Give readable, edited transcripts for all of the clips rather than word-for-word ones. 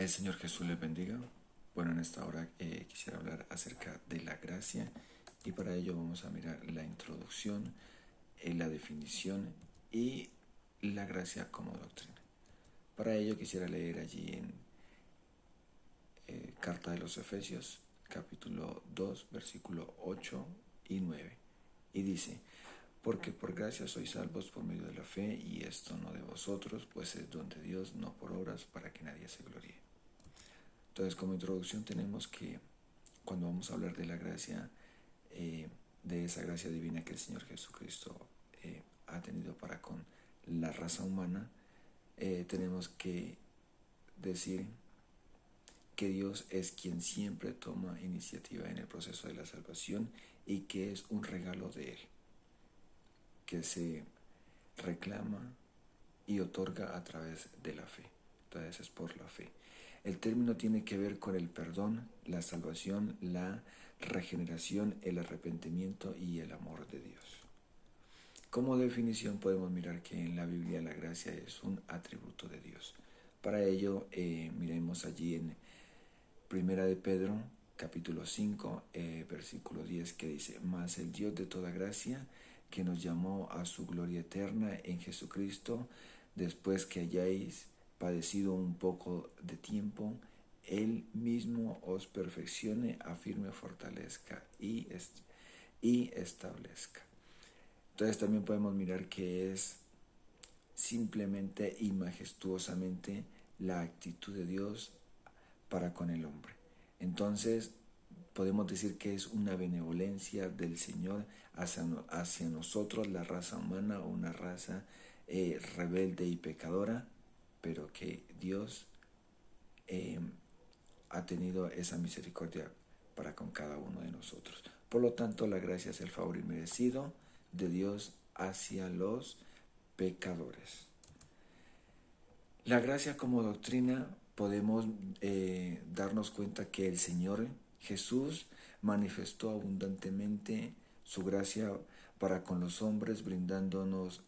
El Señor Jesús les bendiga. Bueno, en esta hora quisiera hablar acerca de la gracia y para ello vamos a mirar la introducción, la definición y la gracia como doctrina. Para ello quisiera leer allí en Carta de los Efesios, capítulo 2, versículo 8 y 9. Y dice: porque por gracia sois salvos por medio de la fe, y esto no de vosotros, pues es don de Dios, no por obras, para que nadie se gloríe. Entonces, como introducción tenemos que cuando vamos a hablar de la gracia, de esa gracia divina que el Señor Jesucristo ha tenido para con la raza humana, tenemos que decir que Dios es quien siempre toma iniciativa en el proceso de la salvación y que es un regalo de Él, que se reclama y otorga a través de la fe. Entonces es por la fe. El término tiene que ver con el perdón, la salvación, la regeneración, el arrepentimiento y el amor de Dios. Como definición podemos mirar que en la Biblia la gracia es un atributo de Dios. Para ello miremos allí en Primera de Pedro, capítulo 5, versículo 10, que dice: mas el Dios de toda gracia, que nos llamó a su gloria eterna en Jesucristo, después que hayáis padecido un poco de tiempo, Él mismo os perfeccione, afirme, fortalezca y establezca. Entonces también podemos mirar que es simplemente y majestuosamente la actitud de Dios para con el hombre. Entonces podemos decir que es una benevolencia del Señor hacia nosotros, la raza humana, una raza rebelde y pecadora, pero que Dios ha tenido esa misericordia para con cada uno de nosotros. Por lo tanto, la gracia es el favor inmerecido de Dios hacia los pecadores. La gracia como doctrina, podemos darnos cuenta que el Señor Jesús manifestó abundantemente su gracia para con los hombres, brindándonos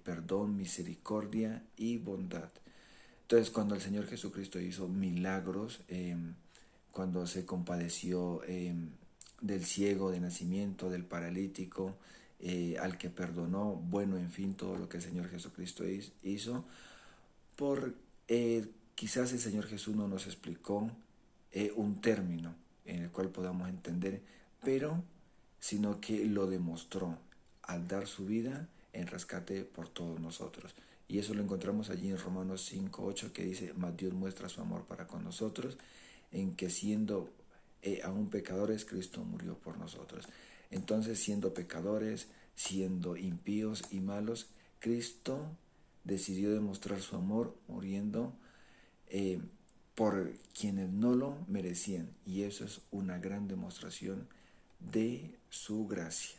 perdón, misericordia y bondad. Entonces, cuando el Señor Jesucristo hizo milagros, cuando se compadeció del ciego de nacimiento, del paralítico, al que perdonó, bueno, en fin, todo lo que el Señor Jesucristo hizo, quizás el Señor Jesús no nos explicó un término en el cual podamos entender, pero sino que lo demostró al dar su vida en rescate por todos nosotros. Y eso lo encontramos allí en Romanos 5:8, que dice: mas Dios muestra su amor para con nosotros, en que siendo aún pecadores, Cristo murió por nosotros. Entonces, siendo pecadores, siendo impíos y malos, Cristo decidió demostrar su amor muriendo por quienes no lo merecían, y eso es una gran demostración de su gracia.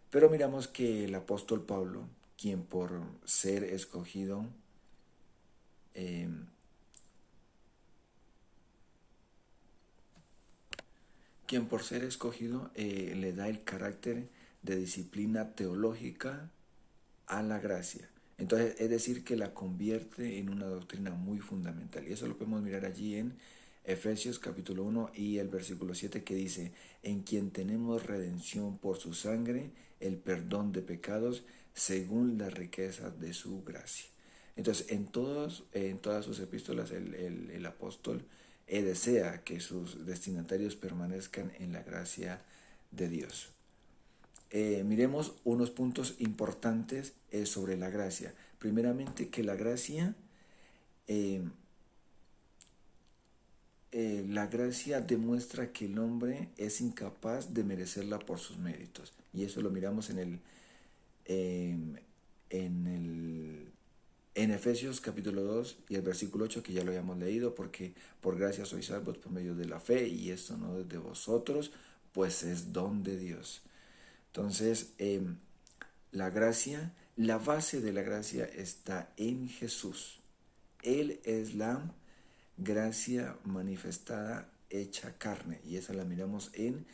Pero miramos que el apóstol Pablo, quien por ser escogido le da el carácter de disciplina teológica a la gracia. Entonces, es decir, que la convierte en una doctrina muy fundamental. Y eso lo podemos mirar allí en Efesios capítulo 1 y el versículo 7, que dice: en quien tenemos redención por su sangre, el perdón de pecados, según la riqueza de su gracia. Entonces, en todas sus epístolas, el apóstol desea que sus destinatarios permanezcan en la gracia de Dios. Miremos unos puntos importantes sobre la gracia. Primeramente, que la gracia demuestra que el hombre es incapaz de merecerla por sus méritos. Y eso lo miramos en Efesios capítulo 2 y el versículo 8, que ya lo habíamos leído: porque por gracia sois salvos por medio de la fe, y esto no es de vosotros, pues es don de Dios. Entonces, la gracia, la base de la gracia está en Jesús. Él es la gracia manifestada, hecha carne, y esa la miramos en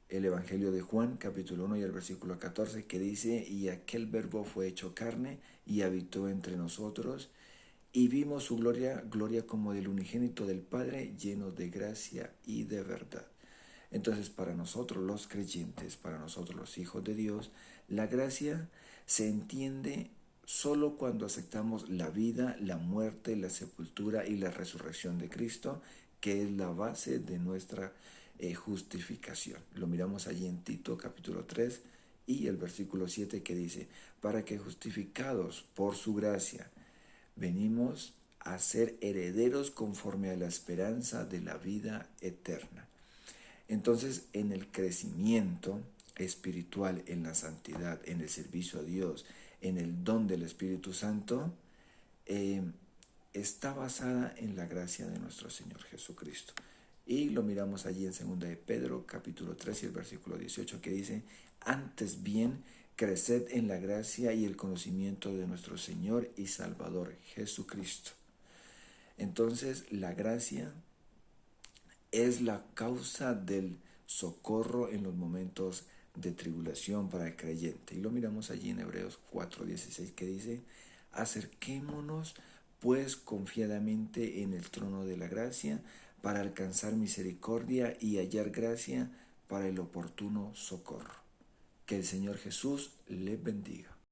el Evangelio de Juan, capítulo 1 y el versículo 14, que dice: y aquel verbo fue hecho carne y habitó entre nosotros, y vimos su gloria, gloria como del unigénito del Padre, lleno de gracia y de verdad. Entonces, para nosotros los creyentes, para nosotros los hijos de Dios, la gracia se entiende solo cuando aceptamos la vida, la muerte, la sepultura y la resurrección de Cristo, que es la base de nuestra justificación. Lo miramos allí en Tito capítulo 3 y el versículo 7 que dice, para que justificados por su gracia, venimos a ser herederos conforme a la esperanza de la vida eterna. Entonces, en el crecimiento espiritual, en la santidad, en el servicio a Dios, en el don del Espíritu Santo, está basada en la gracia de nuestro Señor Jesucristo. Y lo miramos allí en 2 de Pedro, capítulo 3 y el versículo 18, que dice, antes bien, creced en la gracia y el conocimiento de nuestro Señor y Salvador Jesucristo. Entonces, la gracia es la causa del socorro en los momentos de tribulación para el creyente. Y lo miramos allí en Hebreos 4:16 que dice, acerquémonos pues confiadamente en el trono de la gracia para alcanzar misericordia y hallar gracia para el oportuno socorro. Que el Señor Jesús les bendiga.